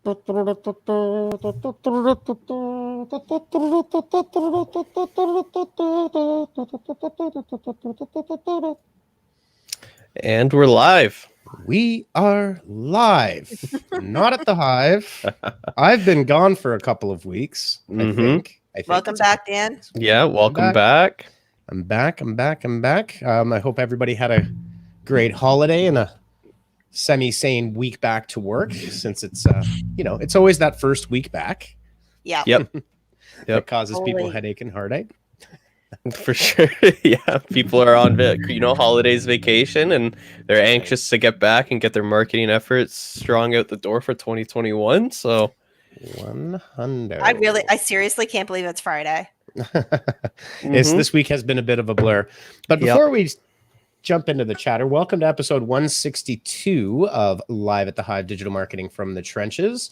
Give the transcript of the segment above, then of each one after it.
And we're live. We are live, not at the Hive. I've been gone for a couple of weeks, I think. Welcome back, Dan. Yeah, welcome back. I'm back. I hope everybody had a great holiday and a semi-sane week back to work, since it's, it's always that first week back. Yeah. Yep. That causes people headache and heartache. For sure. Yeah, people are on holidays, vacation, and they're anxious to get back and get their marketing efforts strong out the door for 2021. So 100. I seriously can't believe it's Friday. This week has been a bit of a blur. But before we jump into the chatter, welcome to episode 162 of Live at the Hive Digital Marketing from the Trenches.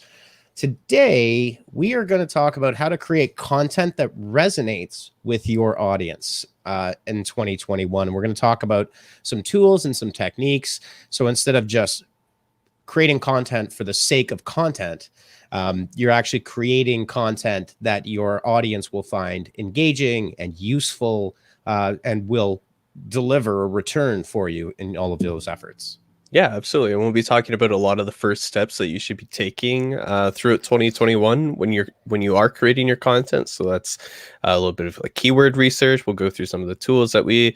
Today, we are going to talk about how to create content that resonates with your audience in 2021. We're going to talk about some tools and some techniques. So instead of just creating content for the sake of content, you're actually creating content that your audience will find engaging and useful and will deliver a return for you in all of those efforts. Yeah, absolutely. And we'll be talking about a lot of the first steps that you should be taking throughout 2021 when you are creating your content. So that's a little bit of like keyword research. We'll go through some of the tools that we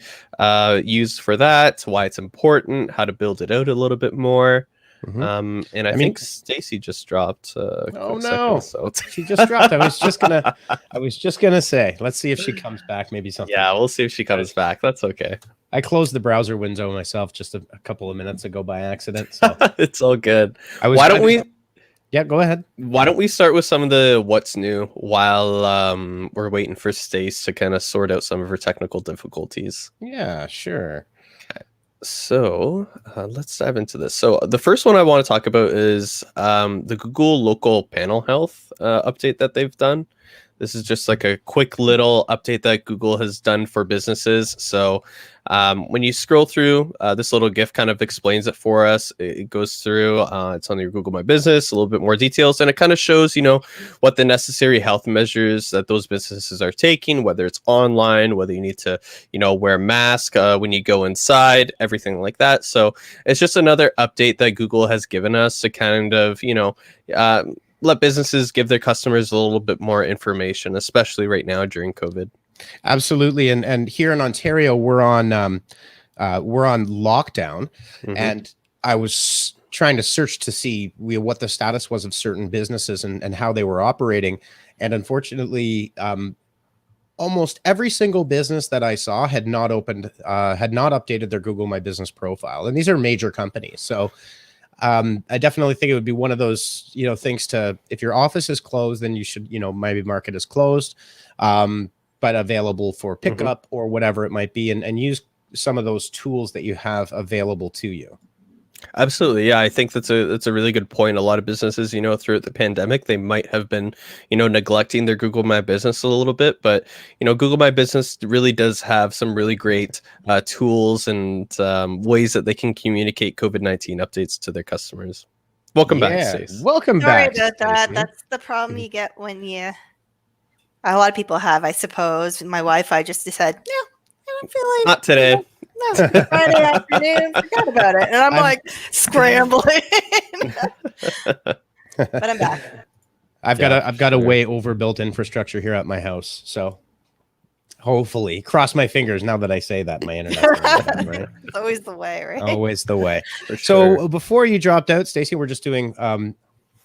use for that, why it's important, how to build it out a little bit more. And I think Stacy just dropped. Oh no! So she just dropped. I was just gonna say, let's see if she comes back. Maybe something. Yeah, we'll see if she comes back. That's okay. I closed the browser window myself just a couple of minutes ago by accident. So it's all good. Yeah, go ahead. Why don't we start with some of the what's new while we're waiting for Stace to kind of sort out some of her technical difficulties? Yeah, sure. So let's dive into this. So the first one I want to talk about is the Google local panel health update that they've done. This is just like a quick little update that Google has done for businesses. So when you scroll through, this little GIF kind of explains it for us. It goes through, it's on your Google My Business, a little bit more details, and it kind of shows, what the necessary health measures that those businesses are taking, whether it's online, whether you need to, wear a mask when you go inside, everything like that. So it's just another update that Google has given us to kind of, let businesses give their customers a little bit more information, especially right now during COVID. Absolutely. And here in Ontario, we're on lockdown, and I was trying to search to see what the status was of certain businesses and how they were operating. And unfortunately, almost every single business that I saw had not updated their Google My Business profile. And these are major companies. So I definitely think it would be one of those, things to, if your office is closed, then you should, maybe mark it as closed, but available for pickup or whatever it might be, and use some of those tools that you have available to you. Absolutely. Yeah, I think that's a really good point. A lot of businesses, throughout the pandemic, they might have been, neglecting their Google My Business a little bit, but, Google My Business really does have some really great tools and ways that they can communicate COVID-19 updates to their customers. Welcome back, Stacey. Welcome back. Sorry about that. That's the problem you get when a lot of people have, I suppose. My Wi-Fi just said, no, I don't feel like not today. No, Friday afternoon, forgot about it. And I'm like scrambling. But I'm back. I've got a way overbuilt infrastructure here at my house. So hopefully, cross my fingers now that I say that, my internet's right? It's always the way, right? Always the way. Sure. So before you dropped out, Stacey, we're just doing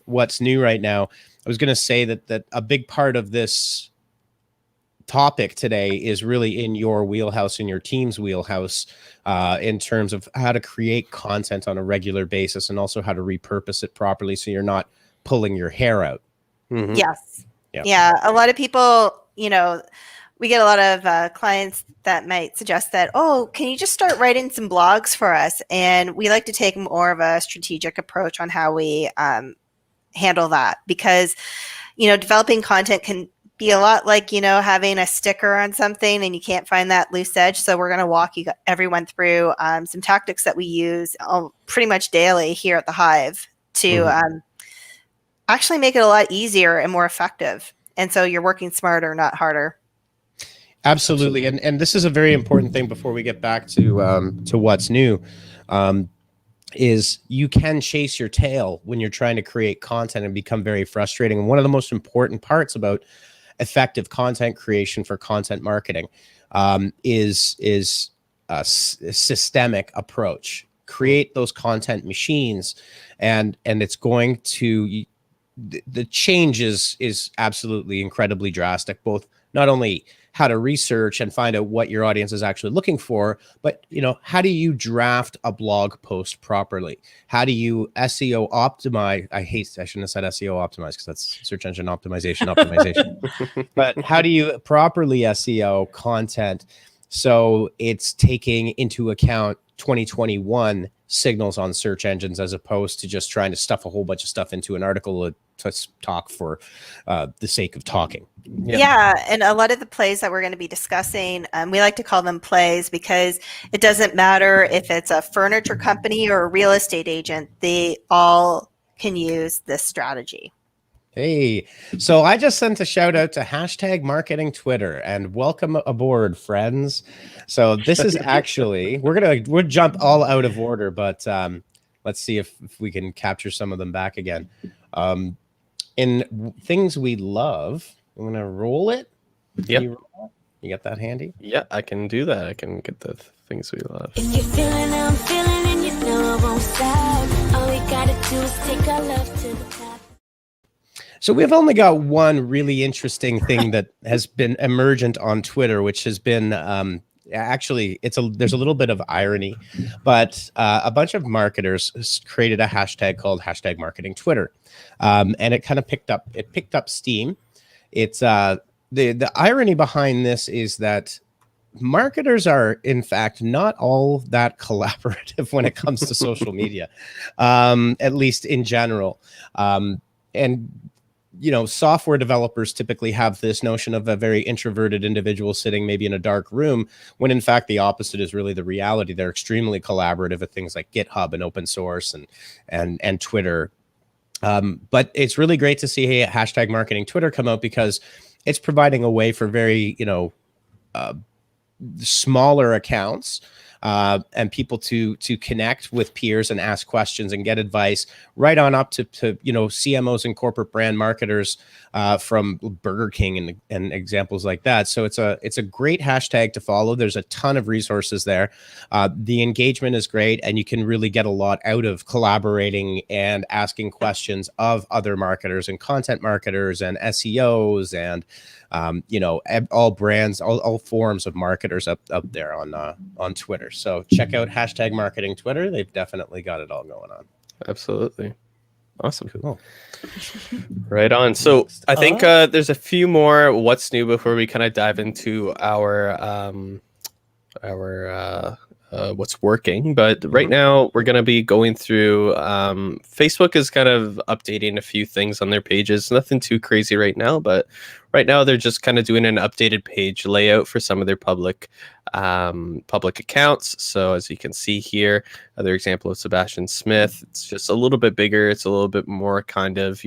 what's new right now. I was going to say that a big part of this topic today is really in your wheelhouse, in your team's wheelhouse, in terms of how to create content on a regular basis and also how to repurpose it properly so you're not pulling your hair out. Yes. Yeah. A lot of people, we get a lot of clients that might suggest that, can you just start writing some blogs for us? And we like to take more of a strategic approach on how we handle that, because, developing content can be a lot like, having a sticker on something and you can't find that loose edge. So we're going to walk everyone through some tactics that we use pretty much daily here at the Hive to actually make it a lot easier and more effective. And so you're working smarter, not harder. Absolutely. And this is a very important thing before we get back to what's new. Is you can chase your tail when you're trying to create content and become very frustrating. And one of the most important parts about effective content creation for content marketing is a systemic approach. Create those content machines, and it's going to, the change is absolutely incredibly drastic, both not only how to research and find out what your audience is actually looking for, but how do you draft a blog post properly? How do you SEO optimize? I shouldn't have said SEO optimize, because that's search engine optimization. But how do you properly SEO content so it's taking into account 2021 signals on search engines, as opposed to just trying to stuff a whole bunch of stuff into an article to talk for the sake of talking? Yeah, and a lot of the plays that we're going to be discussing, we like to call them plays because it doesn't matter if it's a furniture company or a real estate agent, they all can use this strategy. Hey, so I just sent a shout out to #MarketingTwitter, and welcome aboard, friends. So this is actually, we'll jump all out of order, but let's see if we can capture some of them back again. In things we love, I'm going to roll it. Yep. You got that handy? Yeah, I can do that. I can get the things we love. If you're feeling, I'm feeling, and you know I won't stop. All we got to do is take our love to the top. So we've only got one really interesting thing that has been emergent on Twitter, which has been actually, there's a little bit of irony, but a bunch of marketers created a hashtag called #MarketingTwitter, and it kind of picked up steam. It's the irony behind this is that marketers are, in fact, not all that collaborative when it comes to social media, at least in general. And software developers typically have this notion of a very introverted individual sitting maybe in a dark room, when in fact the opposite is really the reality. They're extremely collaborative at things like GitHub and open source and Twitter. But it's really great to see #MarketingTwitter come out, because it's providing a way for very, smaller accounts and people to connect with peers and ask questions and get advice, right on up to CMOs and corporate brand marketers from Burger King and examples like that. So it's a great hashtag to follow. There's a ton of resources there. The engagement is great, and you can really get a lot out of collaborating and asking questions of other marketers and content marketers and SEOs and all brands, all forms of marketers up there on Twitter. So check out #MarketingTwitter. They've definitely got it all going on. Absolutely. Awesome. Cool. Right on. So I think there's a few more what's new before we kind of dive into our what's working. But right now we're going to be going through Facebook is kind of updating a few things on their pages. Nothing too crazy right now, but right now they're just kind of doing an updated page layout for some of their public accounts. So as you can see here, another example of Sebastian Smith, it's just a little bit bigger. It's a little bit more kind of,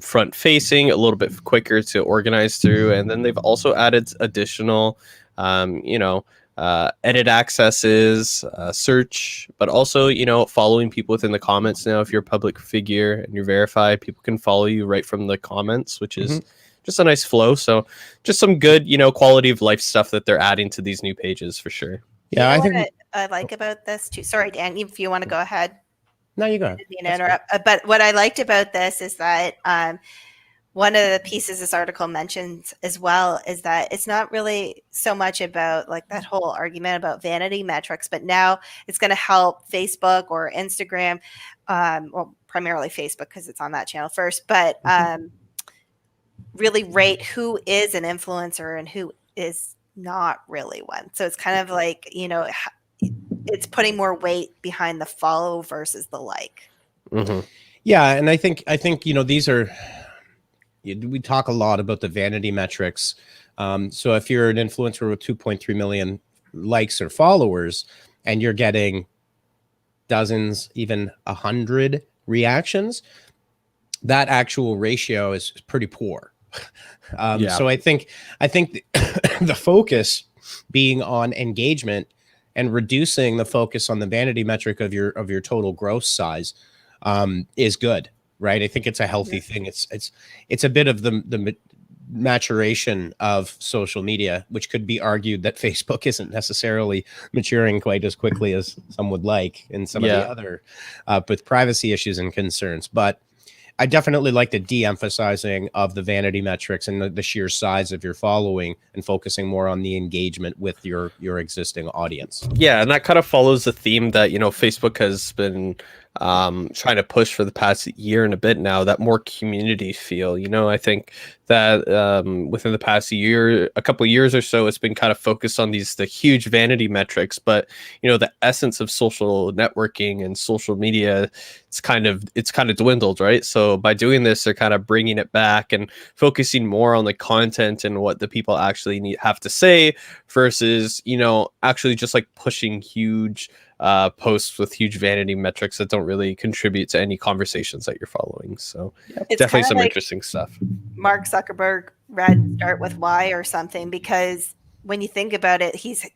front facing, a little bit quicker to organize through. And then they've also added additional, edit accesses, search, but also, following people within the comments. Now, if you're a public figure and you're verified, people can follow you right from the comments, which is just a nice flow. So just some good, quality of life stuff that they're adding to these new pages for sure. Yeah, I think what I like about this too. Sorry, Dan, if you want to go ahead. No, you go ahead. But what I liked about this is that one of the pieces this article mentions as well is that it's not really so much about like that whole argument about vanity metrics, but now it's going to help Facebook or Instagram, well, primarily Facebook because it's on that channel first, but really rate who is an influencer and who is not really one. So it's kind of like, it's putting more weight behind the follow versus the like. Yeah. And I think, these are, we talk a lot about the vanity metrics. So if you're an influencer with 2.3 million likes or followers, and you're getting dozens, even 100 reactions, that actual ratio is pretty poor. So I think the focus being on engagement and reducing the focus on the vanity metric of your total gross size is good, right? I think it's a healthy thing. It's a bit of the maturation of social media, which could be argued that Facebook isn't necessarily maturing quite as quickly as some would like, and some of the other with privacy issues and concerns. But I definitely like the de-emphasizing of the vanity metrics and the sheer size of your following, and focusing more on the engagement with your existing audience. Yeah, and that kind of follows the theme that, Facebook has been trying to push for the past year and a bit now, that more community feel. I think that within the past year, a couple of years or so, it's been kind of focused on the huge vanity metrics, but the essence of social networking and social media, it's kind of dwindled, right? So by doing this, they're kind of bringing it back and focusing more on the content and what the people actually have to say, versus actually just like pushing huge posts with huge vanity metrics that don't really contribute to any conversations that you're following. So it's definitely some like interesting stuff. Mark Zuckerberg read Start With Why or something, because when you think about it, he's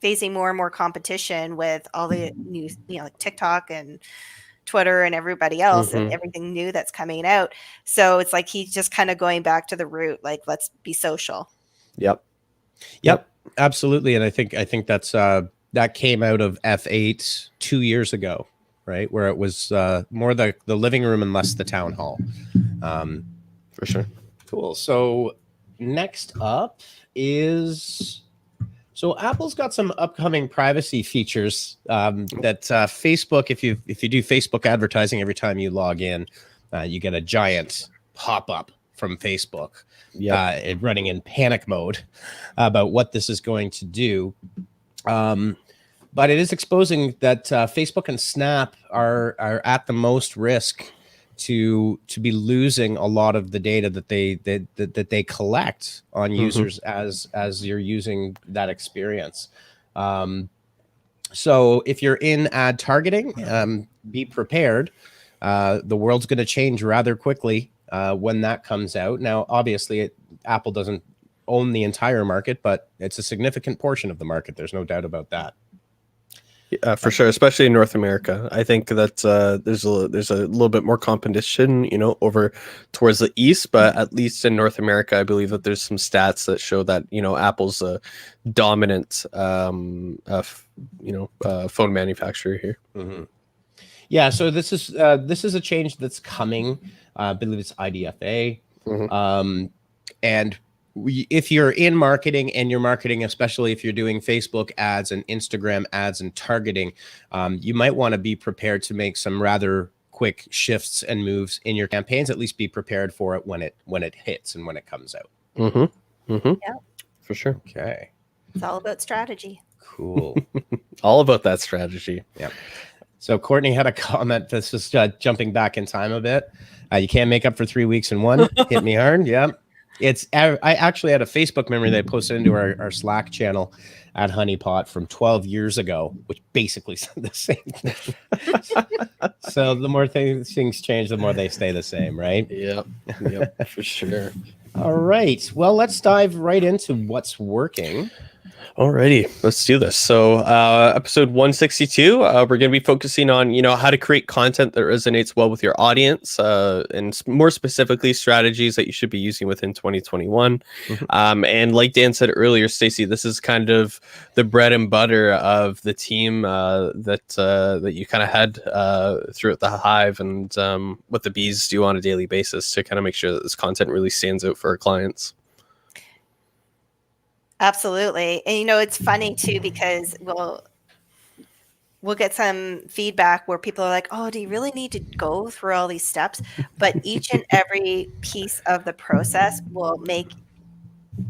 facing more and more competition with all the new, like TikTok and Twitter and everybody else, and everything new that's coming out. So it's like he's just kind of going back to the root, like, let's be social. Yep, absolutely. And I think that's that came out of F8 2 years ago, right? Where it was more the living room and less the town hall. For sure. Cool. So next up is, so Apple's got some upcoming privacy features that Facebook, if you do Facebook advertising every time you log in, you get a giant pop-up from Facebook running in panic mode about what this is going to do. But it is exposing that Facebook and Snap are at the most risk to be losing a lot of the data that they collect on users as you're using that experience. So if you're in ad targeting, be prepared. The world's going to change rather quickly when that comes out. Now, obviously, Apple doesn't own the entire market, but it's a significant portion of the market. There's no doubt about that. For sure, especially in North America. I think that there's a little bit more competition, over towards the east, but at least in North America, I believe that there's some stats that show that Apple's a dominant phone manufacturer here. Yeah, so this is a change that's coming. I believe it's IDFA, and if you're in marketing and you're marketing, especially if you're doing Facebook ads and Instagram ads and targeting, you might want to be prepared to make some rather quick shifts and moves in your campaigns. At least be prepared for it when it hits and when it comes out. Yeah, for sure. Okay, it's all about strategy. Cool. All about that strategy. Yeah. So Courtney had a comment that's just jumping back in time a bit. You can't make up for 3 weeks in one. Hit me hard. Yeah. I actually had a Facebook memory that I posted into our Slack channel at Honeypot from 12 years ago, which basically said the same thing. So the more things change, the more they stay the same, right? Yep, for sure. All right. Well, let's dive right into what's working. Alrighty, let's do this. So episode 162, we're going to be focusing on, how to create content that resonates well with your audience, and more specifically strategies that you should be using within 2021. And like Dan said earlier, Stacey, this is kind of the bread and butter of the team that you kind of had throughout the Hive, and what the bees do on a daily basis to kind of make sure that this content really stands out for our clients. Absolutely. And it's funny too, because we'll get some feedback where people are like, oh, do you really need to go through all these steps? But each and every piece of the process will make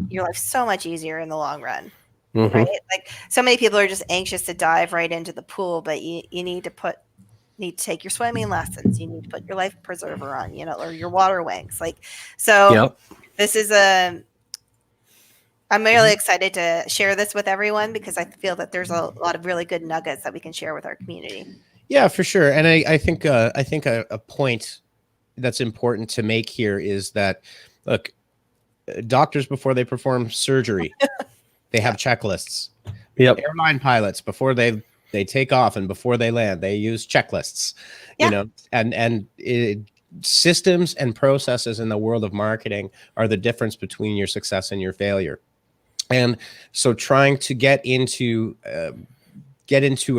your life so much easier in the long run. Right? Like, so many people are just anxious to dive right into the pool, but you need to take your swimming lessons. You need to put your life preserver on, or your water wings. This is I'm really excited to share this with everyone, because I feel that there's a lot of really good nuggets that we can share with our community. Yeah, for sure. And I think a point that's important to make here is that, look, doctors, before they perform surgery, they have checklists. Yep. Airline pilots, before they take off and before they land, they use checklists. Yeah. You know, and systems and processes in the world of marketing are the difference between your success and your failure. And so trying to get into a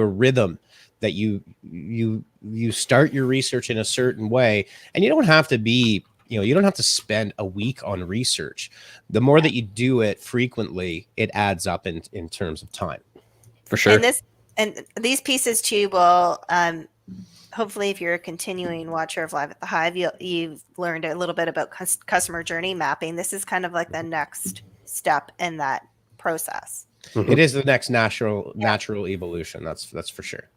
rhythm that you start your research in a certain way, and you don't have to be, you don't have to spend a week on research. The more that you do it frequently, it adds up in terms of time. For sure. And these pieces too will, hopefully, if you're a continuing watcher of Live at the Hive, you've learned a little bit about customer journey mapping. This is kind of like the next step in that process. Mm-hmm. It is the next natural evolution. That's for sure.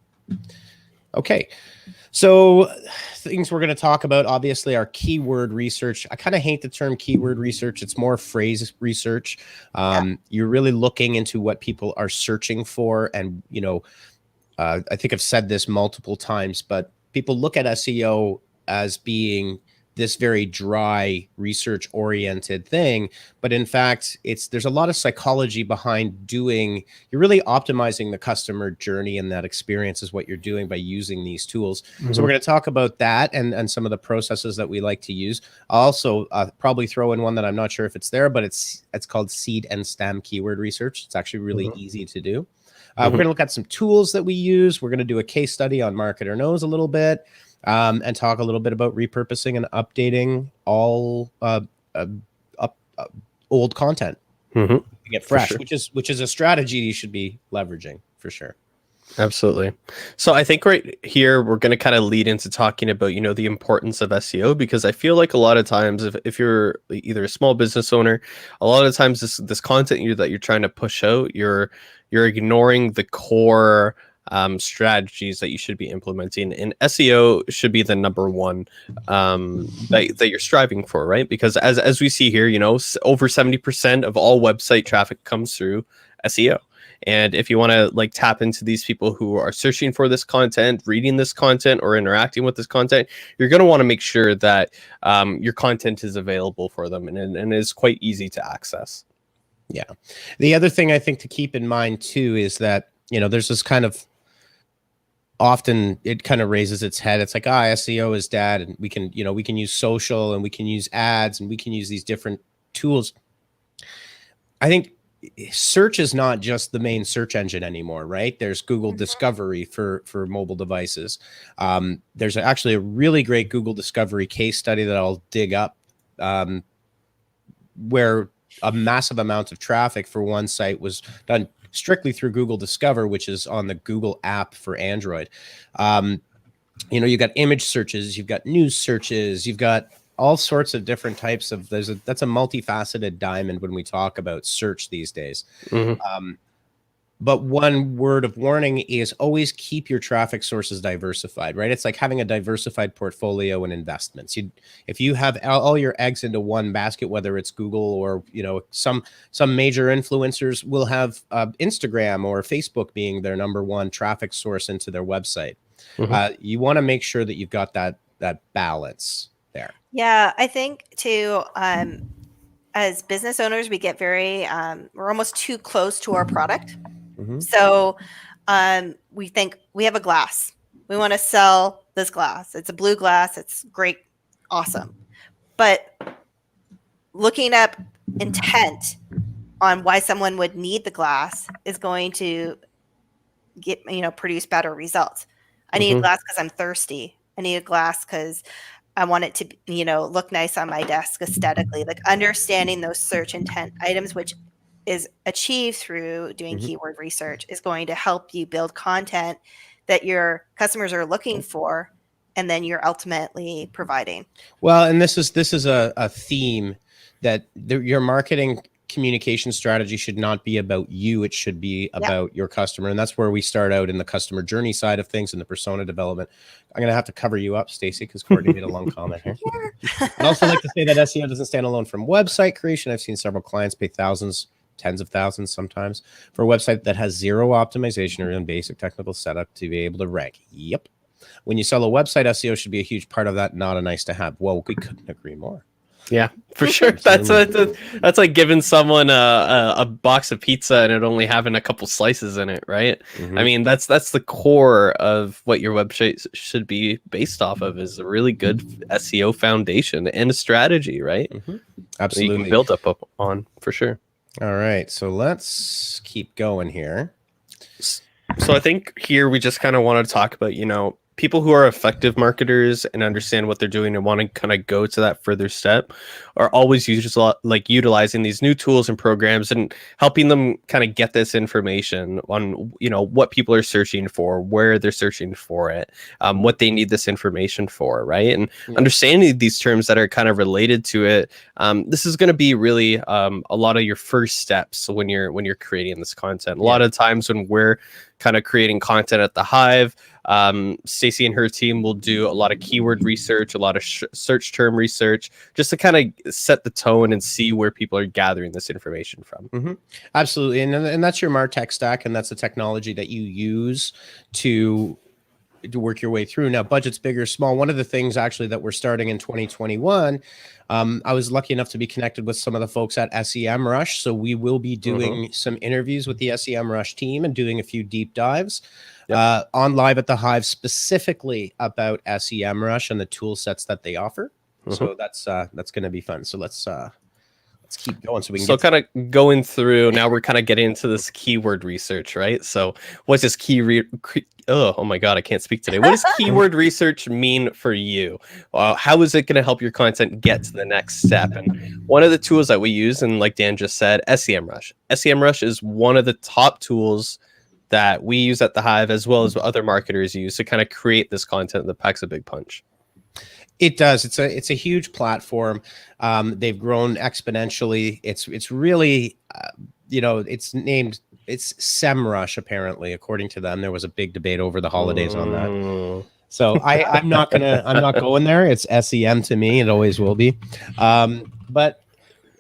Okay. So things we're going to talk about, obviously, are keyword research. I kind of hate the term keyword research. It's more phrase research. You're really looking into what people are searching for. And, I think I've said this multiple times, but people look at SEO as being this very dry, research-oriented thing. But in fact, there's a lot of psychology behind you're really optimizing the customer journey, and that experience is what you're doing by using these tools. Mm-hmm. So we're going to talk about that and some of the processes that we like to use. I'll also probably throw in one that I'm not sure if it's there, but it's called seed and stem keyword research. It's actually really easy to do. We're going to look at some tools that we use. We're going to do a case study on Marketer Knows a little bit. And talk a little bit about repurposing and updating all old content to get fresh, sure. which is a strategy you should be leveraging for sure. Absolutely. So I think right here we're going to kind of lead into talking about the importance of SEO, because I feel like a lot of times if you're either a small business owner, a lot of times this content that you're trying to push out, you're ignoring the core strategies that you should be implementing, and SEO should be the number one that you're striving for, right? Because as we see here, over 70% of all website traffic comes through SEO. And if you want to tap into these people who are searching for this content, reading this content, or interacting with this content, you're going to want to make sure that your content is available for them and is quite easy to access. Yeah. The other thing I think to keep in mind too is that, there's this kind of, often it kind of raises its head. It's like, SEO is dead, and we can use social, and we can use ads, and we can use these different tools. I think search is not just the main search engine anymore, right? There's Google Discovery for mobile devices. There's actually a really great Google Discovery case study that I'll dig up, where a massive amount of traffic for one site was done strictly through Google Discover, which is on the Google app for Android. You've got image searches, you've got news searches, you've got all sorts of different types of, that's a multifaceted diamond when we talk about search these days. But one word of warning is always keep your traffic sources diversified, right? It's like having a diversified portfolio and investments. If you have all your eggs into one basket, whether it's Google or, some major influencers will have Instagram or Facebook being their number one traffic source into their website. You want to make sure that you've got that balance there. Yeah, I think too, as business owners, we get very, we're almost too close to our product. So we think we have a glass. We want to sell this glass. It's a blue glass. It's great. Awesome. But looking up intent on why someone would need the glass is going to produce better results. I need a glass because I'm thirsty. I need a glass because I want it to, look nice on my desk aesthetically. Like understanding those search intent items, which is achieved through doing keyword research, is going to help you build content that your customers are looking for, and then you're ultimately providing. Well, and this is a theme that your marketing communication strategy should not be about you. It should be about your customer. And that's where we start out in the customer journey side of things and the persona development. I'm going to have to cover you up, Stacey, because Courtney made a long comment here. I'd also like to say that SEO doesn't stand alone from website creation. I've seen several clients pay thousands, tens of thousands sometimes for a website that has zero optimization or even basic technical setup to be able to rank. Yep. when you sell a website, SEO should be a huge part of that, not a nice to have. Well, we couldn't agree more. Yeah, for sure. That's like giving someone a box of pizza and it only having a couple slices in it, right? I mean, that's the core of what your website should be based off of, is a really good SEO foundation and a strategy, right? Absolutely, you can build up on, for sure. All right, so let's keep going here. So I think here we just kind of want to talk about, people who are effective marketers and understand what they're doing and want to kind of go to that further step are always utilizing these new tools and programs and helping them kind of get this information on, what people are searching for, where they're searching for it, what they need this information for, right? And understanding these terms that are kind of related to it. This is going to be really a lot of your first steps when you're creating this content. A lot of times when we're kind of creating content at the Hive, Stacey and her team will do a lot of keyword research, a lot of search term research, just to kind of set the tone and see where people are gathering this information from. Absolutely. And that's your MarTech stack. And that's the technology that you use to work your way through. Now, budget's big or small. One of the things actually that we're starting in 2021, I was lucky enough to be connected with some of the folks at SEMRush. So we will be doing some interviews with the SEMRush team and doing a few deep dives on Live at the Hive, specifically about SEMRush and the tool sets that they offer. So that's going to be fun. So let's keep going. So we can kind of going through now. We're kind of getting into this keyword research, right? So what's this oh my God, I can't speak today. What does keyword research mean for you? How is it going to help your content get to the next step? And one of the tools that we use, and like Dan just said, SEMRush. SEMRush is one of the top tools that we use at the Hive, as well as other marketers use to kind of create this content that packs a big punch. It does. It's a huge platform. They've grown exponentially. It's really, it's SEMRush, apparently, according to them. There was a big debate over the holidays on that. So I'm not going there. It's SEM to me. It always will be. But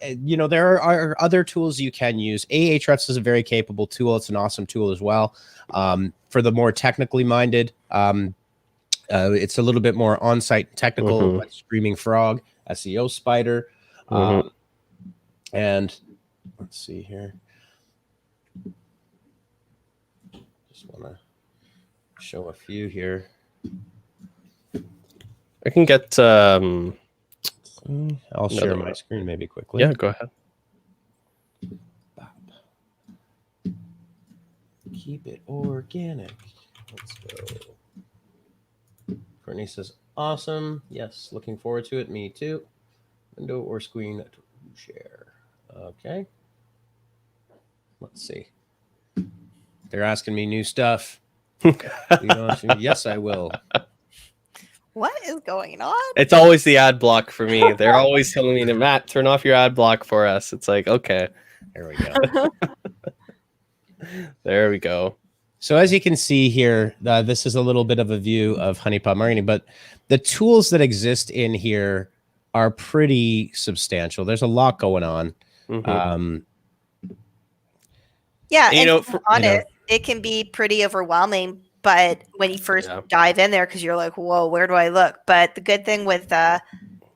there are other tools you can use. Ahrefs is a very capable tool. It's an awesome tool as well. For the more technically minded, it's a little bit more on-site technical, like Screaming Frog, SEO Spider. And let's see here. Just want to show a few here. I can get... I'll share my screen maybe quickly. Yeah, go ahead. Keep it organic. Let's go. Courtney says, awesome. Yes, looking forward to it. Me too. Window or screen to share. Okay. Let's see. They're asking me new stuff. Yes, I will. What is going on? It's always the ad block for me. They're always telling me to, Matt, turn off your ad block for us. It's like, okay. There we go. There we go. So as you can see here, this is a little bit of a view of Honeypot Marketing, but the tools that exist in here are pretty substantial. There's a lot going on. Yeah, and it can be pretty overwhelming. But when you first dive in there, because you're like, whoa, where do I look? But the good thing with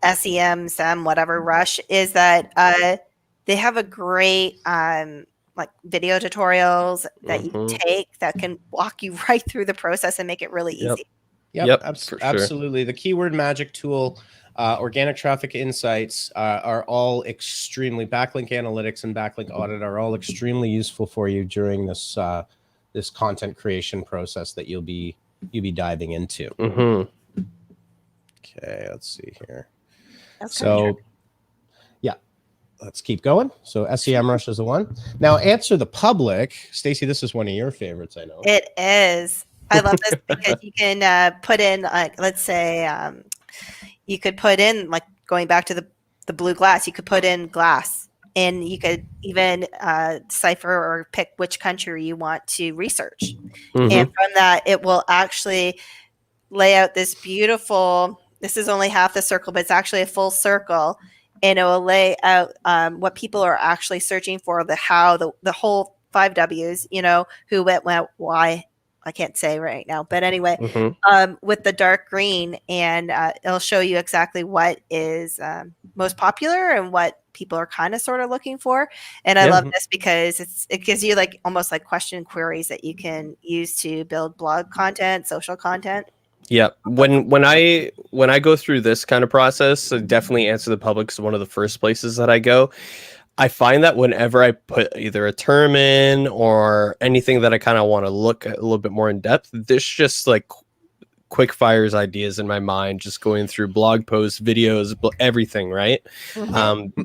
SEM, whatever, Rush, is that they have a great like video tutorials that you can take that can walk you right through the process and make it really easy. Yep, absolutely. The Keyword Magic tool, Organic Traffic Insights are all extremely, backlink analytics and backlink audit are all extremely useful for you during this this content creation process that you'll be diving into. Okay, let's see here. So let's keep going. So SEMRush is the one. Now answer the public. Stacey, this is one of your favorites, I know. It is. I love this because you can put in, let's say, you could put in, like going back to the blue glass, you could put in glass. And you could even decipher or pick which country you want to research. And from that, it will actually lay out this beautiful, this is only half the circle, but it's actually a full circle. And it will lay out what people are actually searching for, the how, the whole 5 W's, who, what, when, why, I can't say right now, but anyway, with the dark green, and it'll show you exactly what is most popular and what people are kind of sort of looking for. And I love this because it gives you like almost like question queries that you can use to build blog content, social content. Yeah. When I go through this kind of process, definitely Answer the Public is one of the first places that I go. I find that whenever I put either a term in or anything that I kind of want to look at a little bit more in depth, this just like quick fires ideas in my mind, just going through blog posts, videos, everything, right?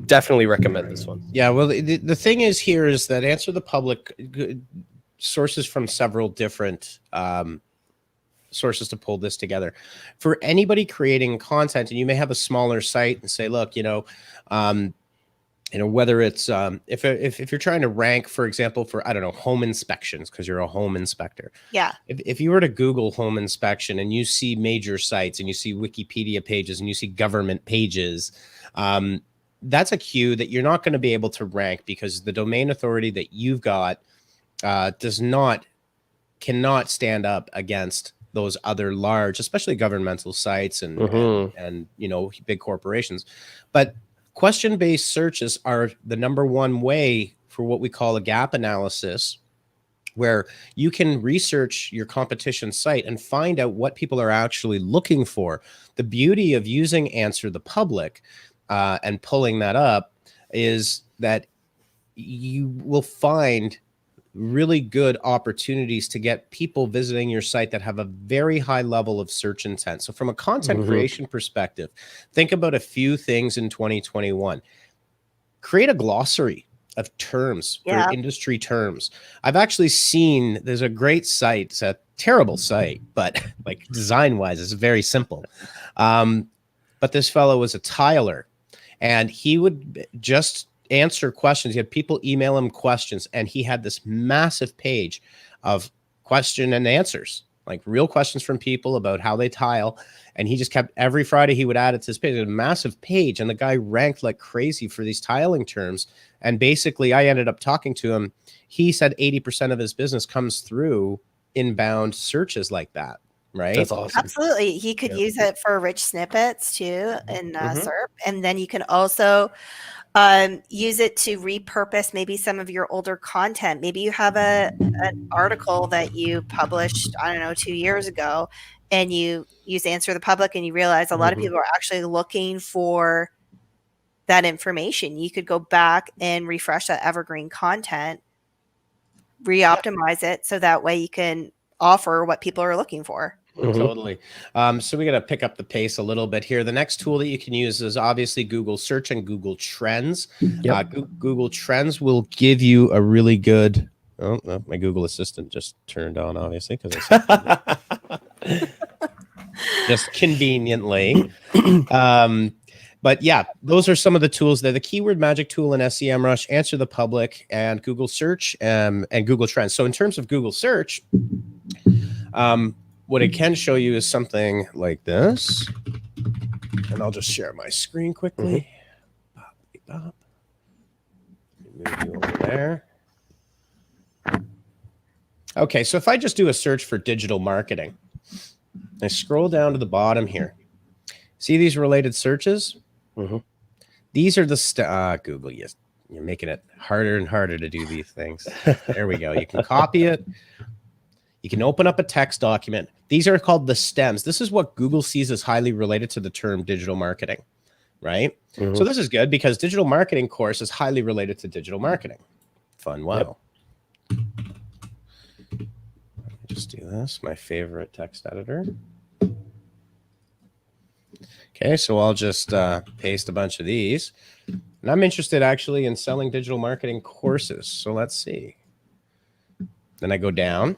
Definitely recommend this one. Yeah, well, the thing is here is that Answer the Public sources from several different sources to pull this together. For anybody creating content, and you may have a smaller site and say, look, whether it's if you're trying to rank, for example, for, I don't know, home inspections, because you're a home inspector. Yeah. If you were to Google home inspection and you see major sites and you see Wikipedia pages and you see government pages, that's a cue that you're not going to be able to rank, because the domain authority that you've got cannot stand up against those other large, especially governmental sites and big corporations. But question-based searches are the number one way for what we call a gap analysis, where you can research your competition site and find out what people are actually looking for. The beauty of using Answer the Public and pulling that up is that you will find really good opportunities to get people visiting your site that have a very high level of search intent. So from a content creation perspective, think about a few things in 2021. Create a glossary of terms for industry terms. I've actually seen, there's a great site, it's a terrible site, but like design-wise, it's very simple. But this fellow was a tiler, and he would just answer questions. He had people email him questions, and he had this massive page of question and answers, like real questions from people about how they tile. And he just kept, every Friday he would add it to his page. It was a massive page, and the guy ranked like crazy for these tiling terms. And basically I ended up talking to him. He said 80% of his business comes through inbound searches like that. Right. That's awesome. Absolutely. He could use it for rich snippets too in SERP. And then you can also use it to repurpose maybe some of your older content. Maybe you have an article that you published, I don't know, 2 years ago, and you use Answer the Public, and you realize a lot of people are actually looking for that information. You could go back and refresh that evergreen content, re-optimize it, so that way you can offer what people are looking for. Totally. So we got to pick up the pace a little bit here. The next tool that you can use is obviously Google Search and Google Trends. Google Trends will give you a really good. Oh, no, my Google Assistant just turned on, obviously, because I said just conveniently. But yeah, those are some of the tools there. The keyword magic tool in SEMRush, Answer the Public, and Google Search and Google Trends. So in terms of Google Search, what it can show you is something like this. And I'll just share my screen quickly. Move you over there. Okay, so if I just do a search for digital marketing, I scroll down to the bottom here. See these related searches? These are the Google, you're making it harder and harder to do these things. There we go. You can copy it. You can open up a text document. These are called the stems. This is what Google sees as highly related to the term digital marketing, right? So this is good because digital marketing course is highly related to digital marketing. Fun. Wow. Just do this. My favorite text editor. Okay, so I'll just paste a bunch of these. And I'm interested actually in selling digital marketing courses. So let's see. Then I go down.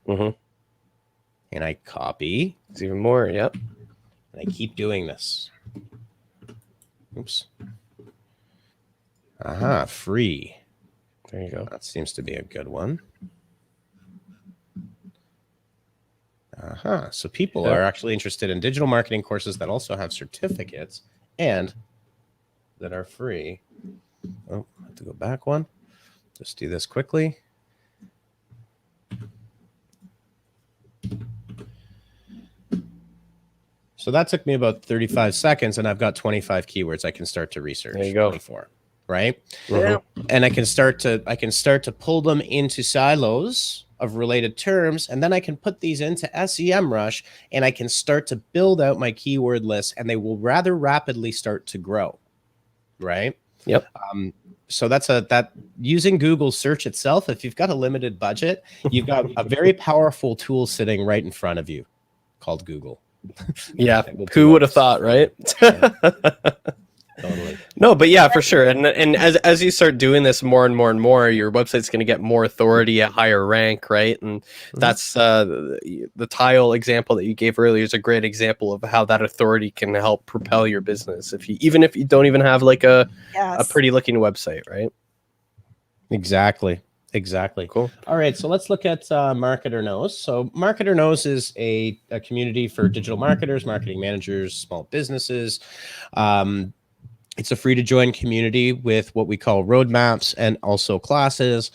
And I copy. It's even more. Yep. And I keep doing this. Oops. Aha, free. There you go. That seems to be a good one. Aha. So people are actually interested in digital marketing courses that also have certificates and that are free. Oh, I have to go back one. Just do this quickly. So that took me about 35 seconds, and I've got 25 keywords I can start to research. There you go. 24, right? Yeah. And I can start to pull them into silos of related terms, and then I can put these into SEMrush, and I can start to build out my keyword list, and they will rather rapidly start to grow, right? Yep. So that using Google search itself, if you've got a limited budget, you've got a very powerful tool sitting right in front of you called Google. Yeah. Who would have thought, right? Totally. No, but yeah, for sure. And as you start doing this more and more and more, your website's going to get more authority at higher rank, right? And that's the tile example that you gave earlier is a great example of how that authority can help propel your business. Even if you don't even have like a pretty looking website, right? Exactly. Cool. All right, so let's look at Marketer Knows. So Marketer Knows is a community for digital marketers, marketing managers, small businesses. It's a free to join community with what we call roadmaps and also classes.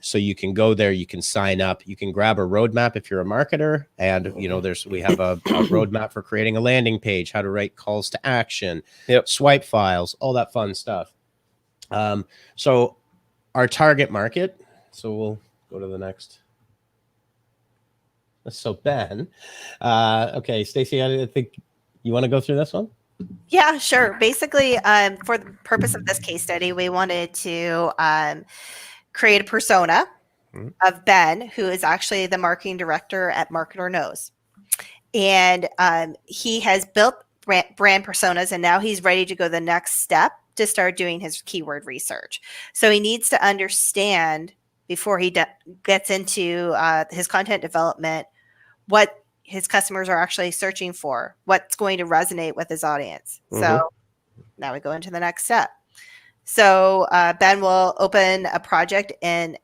So you can go there, you can sign up, you can grab a roadmap if you're a marketer, and we have a roadmap for creating a landing page, how to write calls to action, swipe files, all that fun stuff. So our target market. So we'll go to the next. So Ben, okay, Stacey, I think you want to go through this one. Yeah, sure. Basically, for the purpose of this case study, we wanted to create a persona of Ben, who is actually the marketing director at Marketer Knows. And he has built brand personas, and now he's ready to go the next step to start doing his keyword research. So he needs to understand before he gets into his content development what his customers are actually searching for, what's going to resonate with his audience. So now we go into the next step. So Ben will open a project in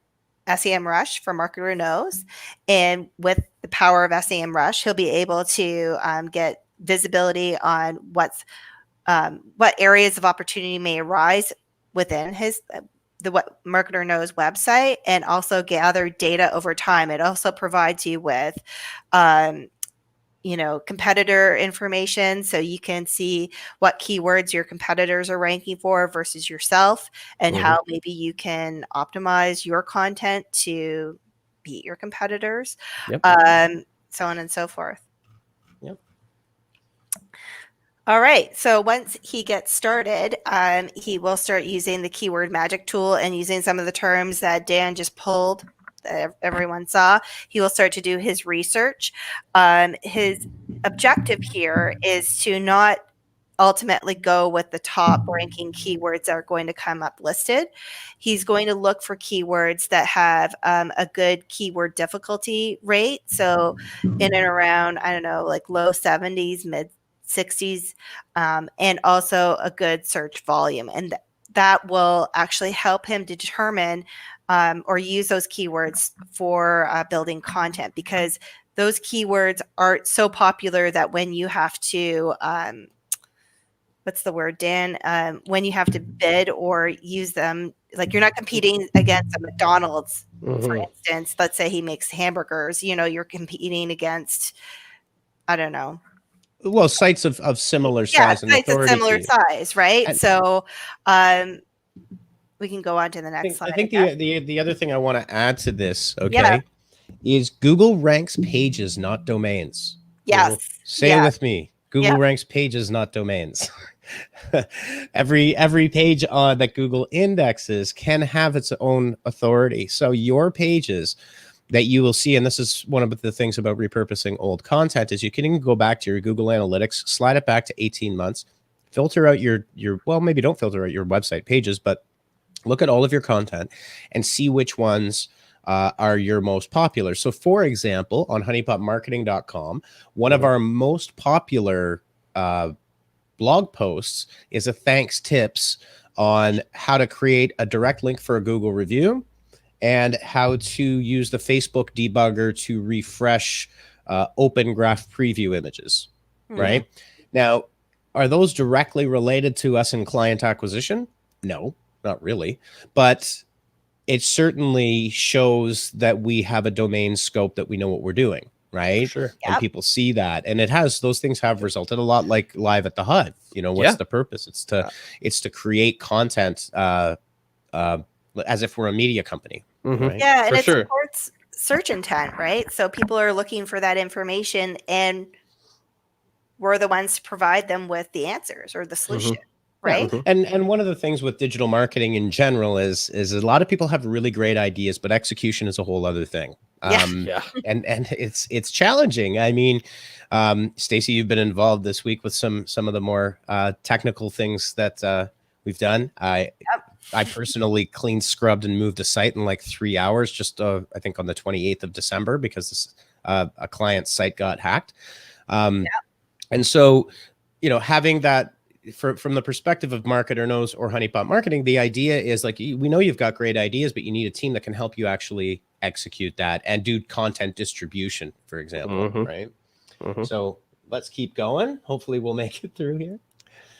SEMrush for Marketer Knows. And with the power of SEMrush, he'll be able to get visibility on what areas of opportunity may arise within the Marketer Knows website, and also gather data over time. It also provides you with competitor information, so you can see what keywords your competitors are ranking for versus yourself, and how maybe you can optimize your content to beat your competitors, so on and so forth. All right. So once he gets started, he will start using the keyword magic tool and using some of the terms that Dan just pulled that everyone saw. He will start to do his research. His objective here is to not ultimately go with the top ranking keywords that are going to come up listed. He's going to look for keywords that have a good keyword difficulty rate. So in and around, like low 70s, mid 60s, and also a good search volume. And that will actually help him determine or use those keywords for building content, because those keywords are so popular that when you have to, what's the word, Dan? When you have to bid or use them, like you're not competing against a McDonald's, for instance. Let's say he makes hamburgers, you're competing against, I don't know. Well, sites of similar size and sites of authority. Similar size, right? And so we can go on to the next slide. I think the other thing I want to add to this, is Google ranks pages, not domains. Yes. Say it with me. Google ranks pages, not domains. Every page that Google indexes can have its own authority. So your pages that you will see, and this is one of the things about repurposing old content, is you can go back to your Google Analytics, slide it back to 18 months, filter out your well, maybe don't filter out your website pages, but look at all of your content and see which ones are your most popular. So for example, on honeypotmarketing.com, one of our most popular blog posts is a thanks tips on how to create a direct link for a Google review, and how to use the Facebook debugger to refresh open graph preview images, right? Now, are those directly related to us in client acquisition? No, not really. But it certainly shows that we have a domain scope, that we know what we're doing, right? Sure. And people see that, and those things have resulted a lot like Live at the Hive. You know, what's the purpose? It's to create content as if we're a media company. Right? Yeah, and it supports search intent, right? So people are looking for that information, and we're the ones to provide them with the answers or the solution. Right. Yeah. And one of the things with digital marketing in general is a lot of people have really great ideas, but execution is a whole other thing. And it's challenging. I mean, Stacey, you've been involved this week with some of the more technical things that we've done. I personally cleaned, scrubbed, and moved a site in like 3 hours, just I think on the 28th of December, because a client's site got hacked. And so, you know, having that from the perspective of Marketer Knows or Honeypot Marketing, the idea is like, we know you've got great ideas, but you need a team that can help you actually execute that and do content distribution, for example, right? So let's keep going. Hopefully we'll make it through here.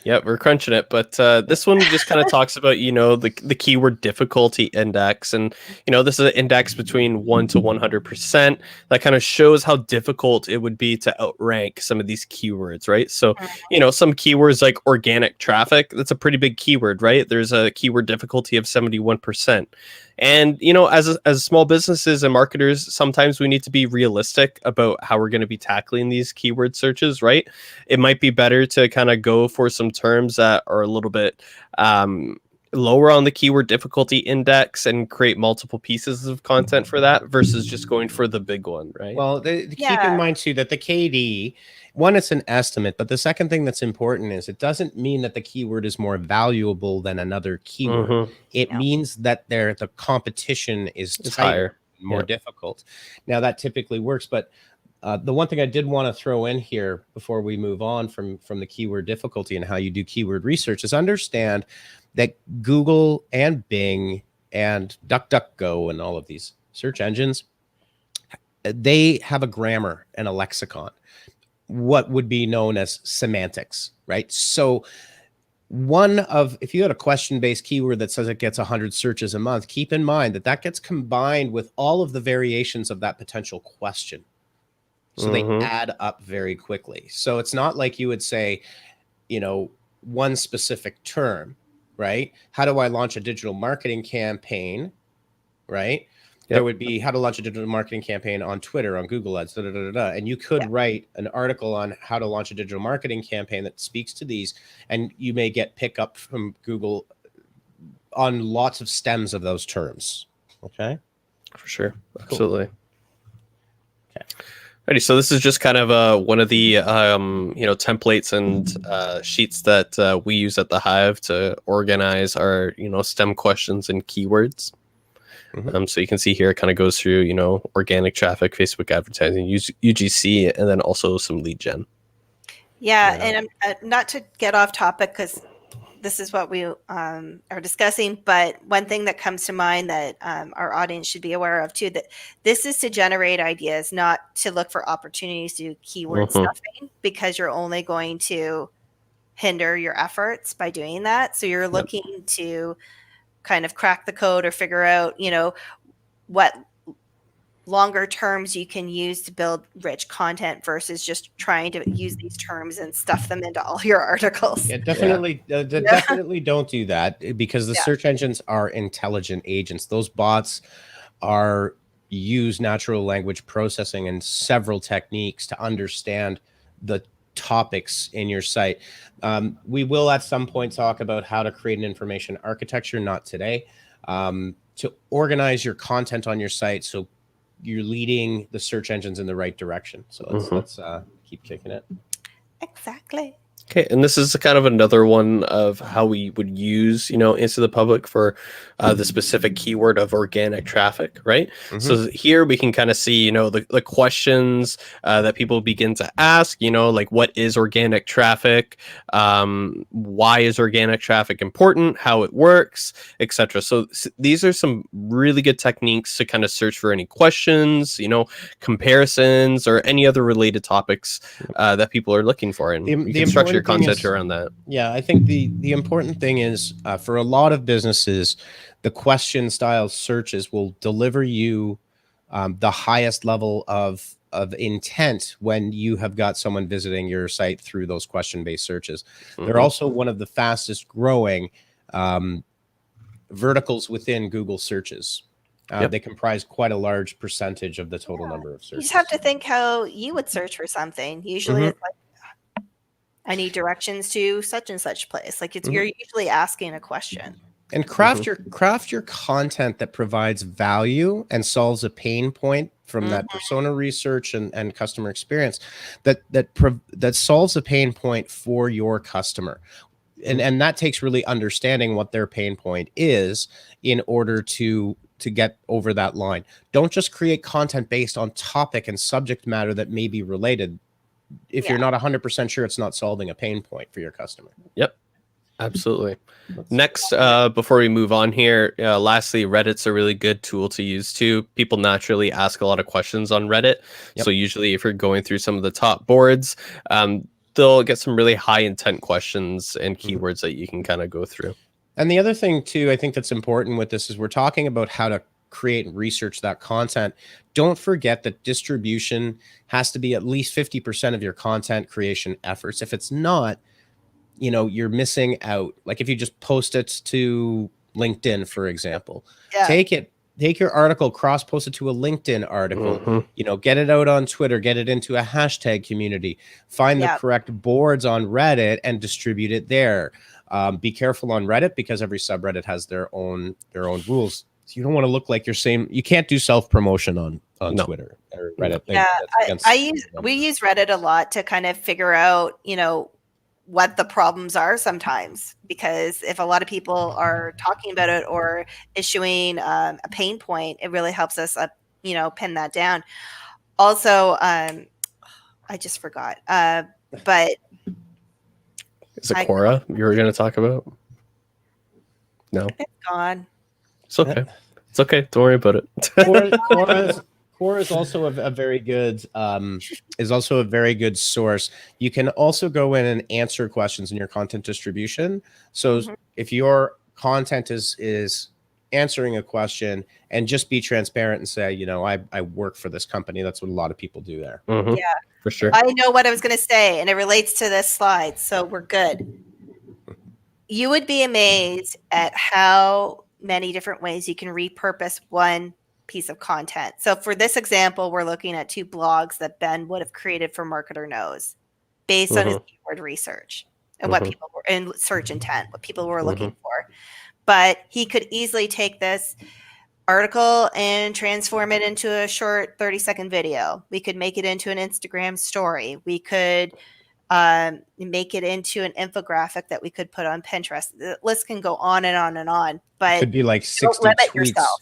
Yep, we're crunching it, but this one just kind of talks about, you know, the keyword difficulty index, and you know, this is an index between 1 to 100% that kind of shows how difficult it would be to outrank some of these keywords, right? So, you know, some keywords like organic traffic, that's a pretty big keyword, right? There's a keyword difficulty of 71%. And, you know, as small businesses and marketers, sometimes we need to be realistic about how we're going to be tackling these keyword searches, right? It might be better to kind of go for some terms that are a little bit lower on the keyword difficulty index and create multiple pieces of content for that versus just going for the big one, right? Well, keep in mind too that the KD, one, it's an estimate, but the second thing that's important is it doesn't mean that the keyword is more valuable than another keyword. It means that the competition is higher, more difficult. Now that typically works, but the one thing I did want to throw in here before we move on from the keyword difficulty and how you do keyword research is understand that Google and Bing and DuckDuckGo and all of these search engines, they have a grammar and a lexicon, what would be known as semantics, right? So if you had a question-based keyword that says it gets 100 searches a month, keep in mind that gets combined with all of the variations of that potential question. So they add up very quickly. So it's not like you would say, you know, one specific term, right? How do I launch a digital marketing campaign, right? There would be how to launch a digital marketing campaign on Twitter, on Google Ads, and you could write an article on how to launch a digital marketing campaign that speaks to these, and you may get pickup from Google on lots of stems of those terms. Okay, for sure, absolutely. Okay. Alrighty, so this is just kind of one of the you know, templates and sheets that we use at the Hive to organize our, you know, STEM questions and keywords. So you can see here it kind of goes through, you know, organic traffic, Facebook advertising, UGC, and then also some lead gen. Yeah, and not to get off topic because this is what we are discussing, but one thing that comes to mind that our audience should be aware of too, that this is to generate ideas, not to look for opportunities to do keyword stuffing, because you're only going to hinder your efforts by doing that. So you're looking to kind of crack the code or figure out, you know, what longer terms you can use to build rich content versus just trying to use these terms and stuff them into all your articles. Yeah, definitely, definitely don't do that, because the search engines are intelligent agents. Those bots use natural language processing and several techniques to understand the topics in your site. We will at some point talk about how to create an information architecture, not today, to organize your content on your site so you're leading the search engines in the right direction. So let's keep kicking it. Exactly. Okay, and this is kind of another one of how we would use, you know, Answer the Public for the specific keyword of organic traffic, right? So here we can kind of see, you know, the questions that people begin to ask, you know, like what is organic traffic? Why is organic traffic important? How it works, etc. So these are some really good techniques to kind of search for any questions, you know, comparisons, or any other related topics that people are looking for, and you can structure your content around that. Yeah, I think the important thing is for a lot of businesses, the question style searches will deliver you the highest level of intent when you have got someone visiting your site through those question-based searches. They're also one of the fastest growing verticals within Google searches. They comprise quite a large percentage of the total number of searches. You just have to think how you would search for something. Usually it's like, I need directions to such and such place. Like you're usually asking a question. And craft your content that provides value and solves a pain point from that persona research and customer experience that solves a pain point for your customer. And that takes really understanding what their pain point is in order to get over that line. Don't just create content based on topic and subject matter that may be related if you're not 100% sure it's not solving a pain point for your customer. Yep. Absolutely. Next, before we move on here, lastly, Reddit's a really good tool to use too. People naturally ask a lot of questions on Reddit. So usually if you're going through some of the top boards, they'll get some really high intent questions and keywords that you can kind of go through. And the other thing too, I think that's important with this is we're talking about how to create and research that content. Don't forget that distribution has to be at least 50% of your content creation efforts. If it's not, you're missing out. Like if you just post it to LinkedIn, for example, take your article, cross-post it to a LinkedIn article, get it out on Twitter, get it into a hashtag community, find the correct boards on Reddit and distribute it there. Be careful on Reddit because every subreddit has their own rules. So you don't want to look like you're saying you can't do self-promotion on Twitter or Reddit. We use Reddit a lot to kind of figure out, what the problems are sometimes, because if a lot of people are talking about it or issuing a pain point, it really helps us, pin that down. Also, I just forgot, but is it Quora you were going to talk about? No, it's gone. It's okay. It's okay. Don't worry about it. Quora is also a very good source. You can also go in and answer questions in your content distribution. So if your content is answering a question, and just be transparent and say, I work for this company. That's what a lot of people do there. Yeah, for sure. I know what I was going to say, and it relates to this slide, so we're good. You would be amazed at how many different ways you can repurpose one piece of content. So for this example, we're looking at 2 blogs that Ben would have created for Marketer Knows based on his keyword research and what people were in search intent, what people were looking for. But he could easily take this article and transform it into a short 30-second video. We could make it into an Instagram story. We could make it into an infographic that we could put on Pinterest. The list can go on and on and on, but it could be like 60 don't limit tweets. yourself.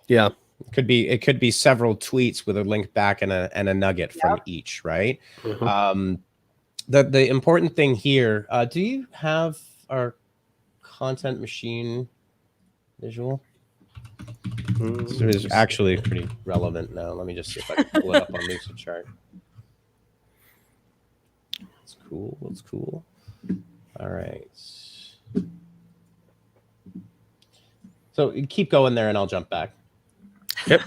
Yeah. It could be several tweets with a link back and a nugget from each, right? The important thing here, do you have our content machine visual? This is actually pretty relevant now. Let me just see if I can pull it up on Lucidchart. It's cool. All right. So keep going there and I'll jump back. Yep.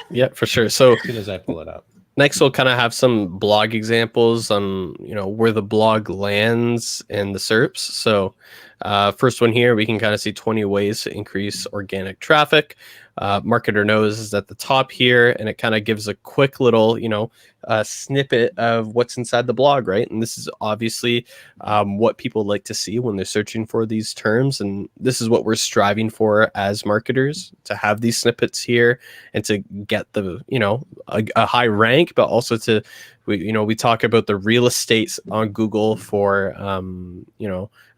Yeah, for sure. So as soon as I pull it up. Next, we'll kind of have some blog examples on, where the blog lands in the SERPs. So first one here, we can kind of see 20 ways to increase organic traffic. Marketer Knows is at the top here, and it kind of gives a quick little, snippet of what's inside the blog, right? And this is obviously what people like to see when they're searching for these terms. And this is what we're striving for as marketers, to have these snippets here and to get the, a high rank, but also to, we talk about the real estate on Google for,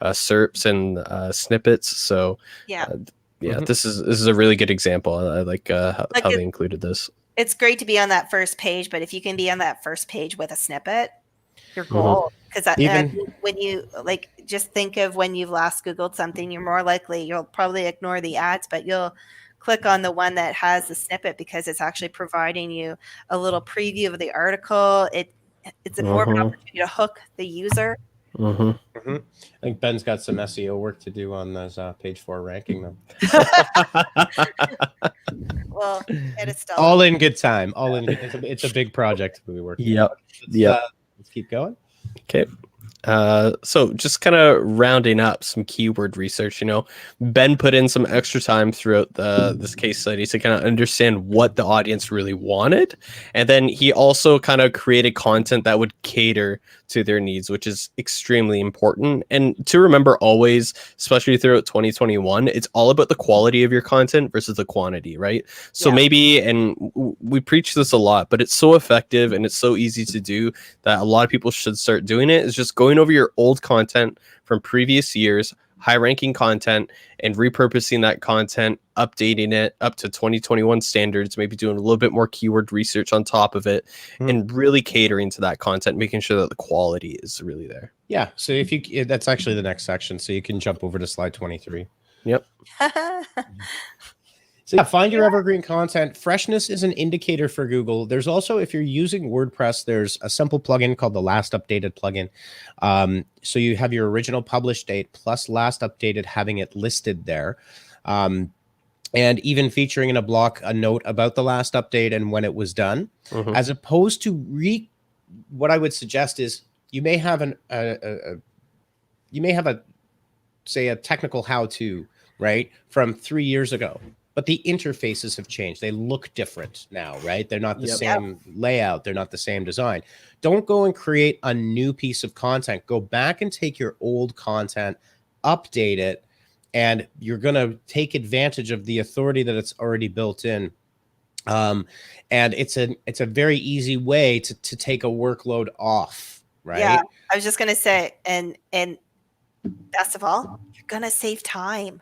SERPs and snippets. So this is a really good example. I like how they included this. It's great to be on that first page, but if you can be on that first page with a snippet, your goal, because when you just think of when you've last Googled something, you're more likely, you'll probably ignore the ads, but you'll click on the one that has the snippet because it's actually providing you a little preview of the article. It's a more of an opportunity to hook the user I think Ben's got some SEO work to do on those page 4 ranking them. Well, it's still all in good time. All in. It's a big project we work. Yep. Let's keep going. Okay. So just kind of rounding up some keyword research, Ben put in some extra time throughout this case study to kind of understand what the audience really wanted. And then he also kind of created content that would cater to their needs, which is extremely important. And to remember always, especially throughout 2021, it's all about the quality of your content versus the quantity, right? So maybe, and we preach this a lot, but it's so effective and it's so easy to do that a lot of people should start doing it, is just going over your old content from previous years, high ranking content, and repurposing that content, updating it up to 2021 standards, maybe doing a little bit more keyword research on top of it, and really catering to that content, making sure that the quality is really there. Yeah. So that's actually the next section. So you can jump over to slide 23. Yep. So yeah, find your evergreen content. Freshness is an indicator for Google. There's also, if you're using WordPress, there's a simple plugin called the last updated plugin. So you have your original published date plus last updated, having it listed there. And even featuring in a block a note about the last update and when it was done, as opposed to what I would suggest is you may have say a technical how-to, right, from 3 years ago. But the interfaces have changed. They look different now, right? They're not the same layout. They're not the same design. Don't go and create a new piece of content. Go back and take your old content, update it, and you're going to take advantage of the authority that it's already built in. And it's a very easy way to take a workload off, right? Yeah, I was just going to say, and best of all, you're going to save time.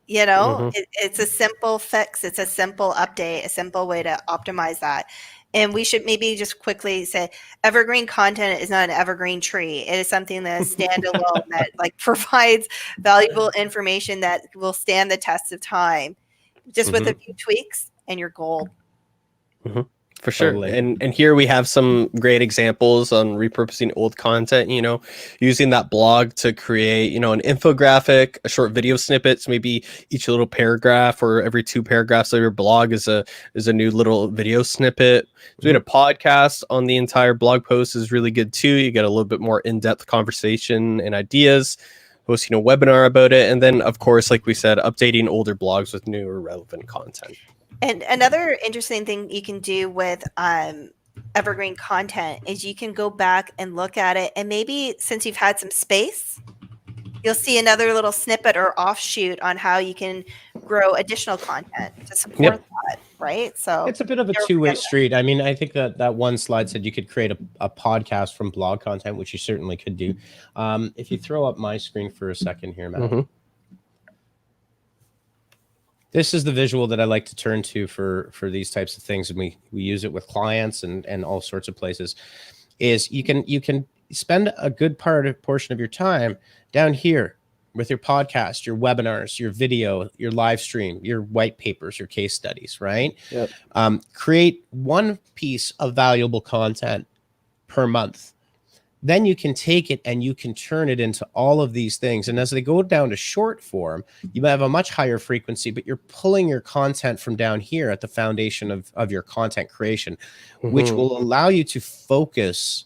It's a simple fix. It's a simple update, a simple way to optimize that. And we should maybe just quickly say evergreen content is not an evergreen tree. It is something that is standalone that provides valuable information that will stand the test of time. Just with a few tweaks and you're gold. For sure. Totally. And here we have some great examples on repurposing old content, using that blog to create, an infographic, a short video snippets, maybe each little paragraph or every 2 paragraphs of your blog is a new little video snippet. Doing a podcast on the entire blog post is really good too. You get a little bit more in-depth conversation and ideas, hosting a webinar about it. And then of course, like we said, updating older blogs with new or relevant content. And another interesting thing you can do with evergreen content is you can go back and look at it. And maybe since you've had some space, you'll see another little snippet or offshoot on how you can grow additional content to support that, right? So it's a bit of a two-way street. I mean, I think that one slide said you could create a podcast from blog content, which you certainly could do. If you throw up my screen for a second here, Matt. This is the visual that I like to turn to for these types of things, and we use it with clients and all sorts of places. Is you can spend a good portion of your time down here with your podcast, your webinars, your video, your live stream, your white papers, your case studies, right? Yep. Create one piece of valuable content per month. Then you can take it and you can turn it into all of these things. And as they go down to short form, you have a much higher frequency, but you're pulling your content from down here at the foundation of your content creation, which will allow you to focus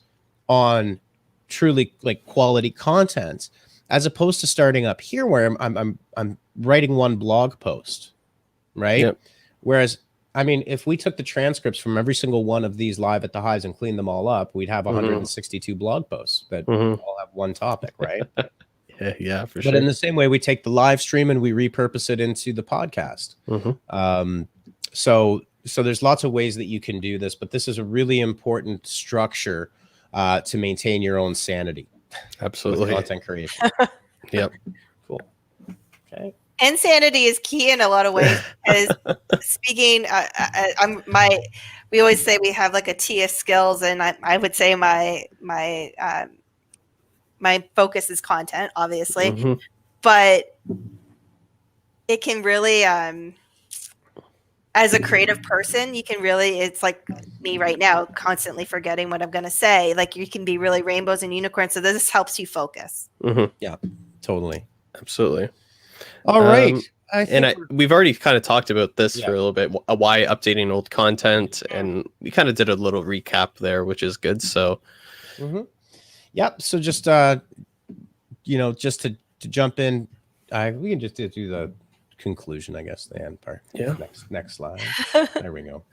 on truly quality content, as opposed to starting up here where I'm writing one blog post, right? Yep. Whereas, I mean, if we took the transcripts from every single one of these live at the Hives and cleaned them all up, we'd have 162 blog posts that all have one topic, right? Yeah, for sure. But in the same way, we take the live stream and we repurpose it into the podcast. So there's lots of ways that you can do this, but this is a really important structure to maintain your own sanity. Absolutely. Content creation. Yep. Cool. Okay. Insanity is key in a lot of ways. Because speaking, we always say we have like a T of skills, and I would say my focus is content, obviously, but it can really as a creative person, you can really, it's like me right now, constantly forgetting what I'm going to say. Like you can be really rainbows and unicorns. So this helps you focus. Yeah, totally. Absolutely. All right. We've already kind of talked about this for a little bit, why updating old content, and we kind of did a little recap there, which is good. So, Yep. So just, just to jump in, we can just do the conclusion, I guess, the end part. Yeah. Next slide. There we go.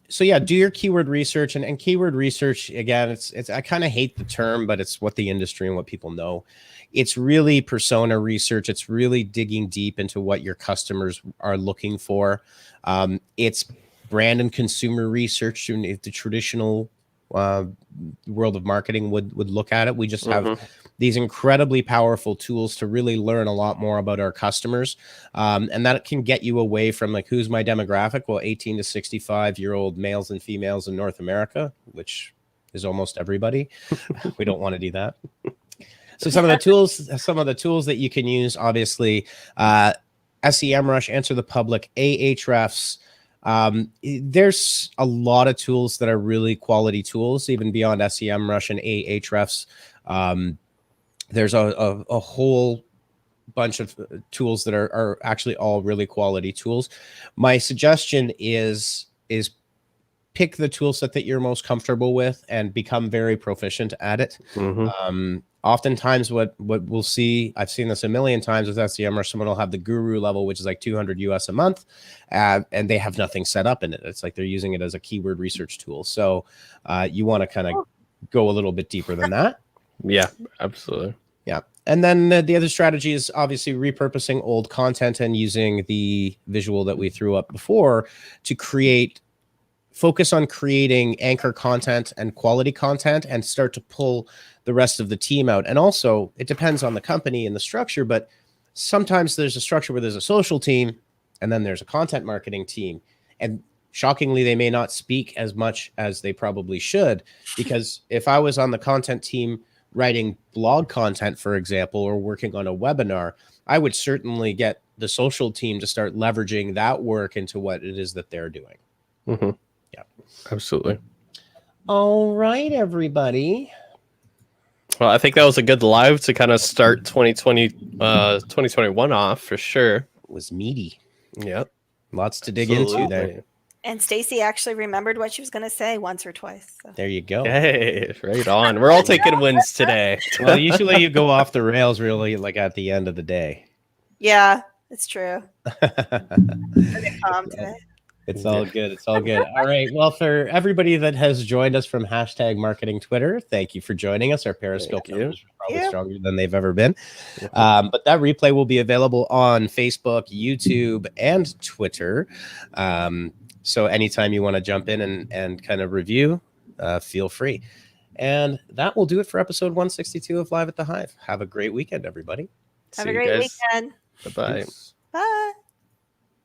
So yeah, do your keyword research, and keyword research, again, it's I kind of hate the term, but it's what the industry and what people know. It's really persona research. It's really digging deep into what your customers are looking for. It's brand and consumer research, and if the traditional world of marketing would look at it. We just have these incredibly powerful tools to really learn a lot more about our customers. And that can get you away from like, who's my demographic? Well, 18 to 65-year-old males and females in North America, which is almost everybody. We don't want to do that. So some of the tools that you can use, obviously, SEMRush, Answer the Public, Ahrefs. There's a lot of tools that are really quality tools, even beyond SEMrush and Ahrefs. There's a whole bunch of tools that are actually all really quality tools. My suggestion is pick the tool set that you're most comfortable with and become very proficient at it. Oftentimes what we'll see, I've seen this a million times with SEMrush, someone will have the guru level, which is like $200 US a month, and they have nothing set up in it. It's like they're using it as a keyword research tool. So you want to kind of go a little bit deeper than that. Yeah, absolutely. Yeah. And then the other strategy is obviously repurposing old content and using the visual that we threw up before to focus on creating anchor content and quality content, and start to pull the rest of the team out. And also, it depends on the company and the structure, but sometimes there's a structure where there's a social team and then there's a content marketing team. And shockingly, they may not speak as much as they probably should, because if I was on the content team writing blog content, for example, or working on a webinar, I would certainly get the social team to start leveraging that work into what it is that they're doing. Yeah, absolutely. All right, everybody. Well, I think that was a good live to kind of start 2021 off for sure. It was meaty. Yep. Lots to dig into there. And Stacy actually remembered what she was going to say once or twice. So. There you go. Hey, right on. We're all taking wins today. Well, usually you go off the rails really like at the end of the day. Yeah, it's true. Calm today. It's all good. It's all good. All right. Well, for everybody that has joined us from #marketing Twitter, thank you for joining us. Our Periscope numbers are probably stronger than they've ever been. But that replay will be available on Facebook, YouTube, and Twitter. So anytime you want to jump in and kind of review, feel free. And that will do it for episode 162 of Live at the Hive. Have a great weekend, everybody. Have a great weekend. Bye-bye. Bye.